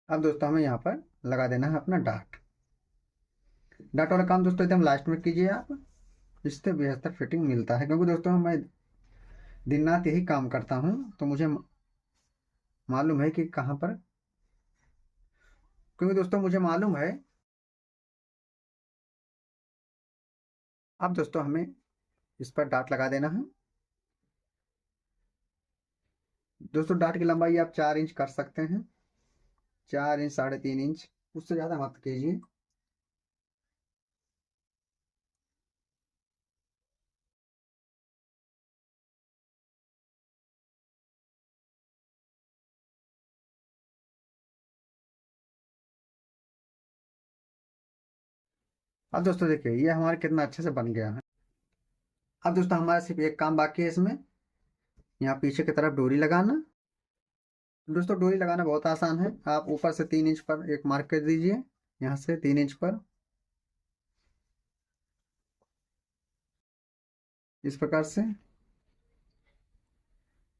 अब दोस्तों हमें यहाँ पर लगा देना है अपना डाट। डाट वाला काम दोस्तों एकदम लास्ट में कीजिए आप, इससे बेहतर फिटिंग मिलता है। क्योंकि दोस्तों मैं दिन रात यही काम करता हूँ, तो मुझे मालूम है कि कहाँ पर, क्योंकि दोस्तों मुझे मालूम है। अब दोस्तों हमें इस पर डाट लगा देना है। दोस्तों डाट की लंबाई आप 4 इंच कर सकते हैं, 4 इंच, 3.5 इंच, उससे ज़्यादा मत कीजिए। अब दोस्तों देखिए ये हमारा कितना अच्छे से बन गया है। अब दोस्तों हमारा सिर्फ एक काम बाकी है इसमें, यहाँ पीछे की तरफ डोरी लगाना। दोस्तों डोरी लगाना बहुत आसान है। आप ऊपर से 3 इंच पर एक मार्क कर दीजिए, यहाँ से 3 इंच पर, इस प्रकार से।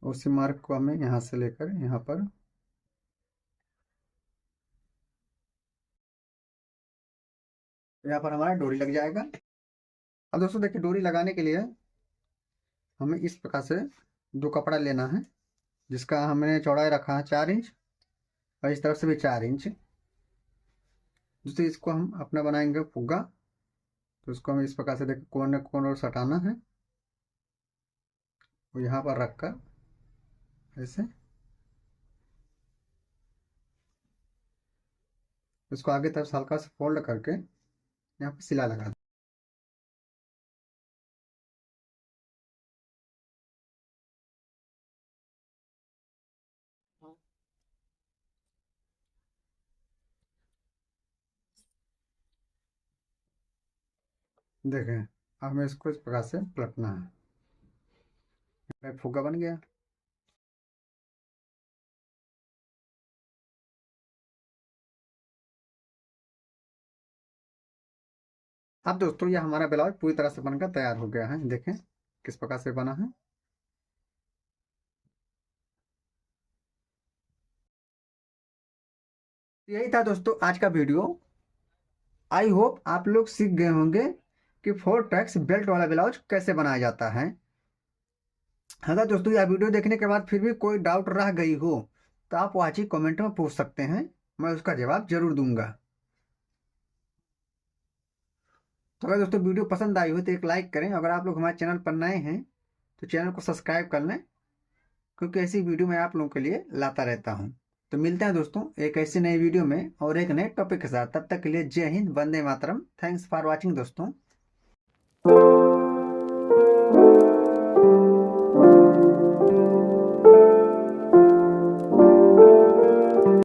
उसी मार्क को हमें यहाँ से लेकर यहाँ पर, यहाँ पर हमारा डोरी लग जाएगा। अब दोस्तों देखिए डोरी लगाने के लिए हमें इस प्रकार से 2 कपड़ा लेना है, जिसका हमने चौड़ाई रखा है 4 इंच, और इस तरफ से भी 4 इंच। दोस्तों इसको हम अपना बनाएंगे फुग्गा। तो इसको हमें इस प्रकार से देखिए कोने कोने और सटाना है, और यहाँ पर रखकर ऐसे इसको आगे तरफ से हल्का से फोल्ड करके यहाँ पर सिला लगा दें। देखें अब हमें इसको इस प्रकार से पलटना है, फुग्गा बन गया। अब दोस्तों ये हमारा ब्लाउज पूरी तरह से बनकर तैयार हो गया है। देखें किस प्रकार से बना है। यही था दोस्तों आज का वीडियो। आई होप आप लोग सीख गए होंगे कि 4 टैक्स बेल्ट वाला ब्लाउज कैसे बनाया जाता है। अगर दोस्तों यह वीडियो देखने के बाद फिर भी कोई डाउट रह गई हो, तो आप वाची कमेंट में पूछ सकते हैं, मैं उसका जवाब जरूर दूंगा। तो अगर दोस्तों वीडियो पसंद आई हो तो एक लाइक करें। अगर आप लोग हमारे चैनल पर नए हैं तो चैनल को सब्सक्राइब कर लें, क्योंकि ऐसी वीडियो मैं आप लोगों के लिए लाता रहता हूं। तो मिलते हैं दोस्तों एक ऐसी नई वीडियो में और एक नए टॉपिक के साथ। तब तक के लिए जय Hind, Vande Mataram. Thanks for watching दोस्तों।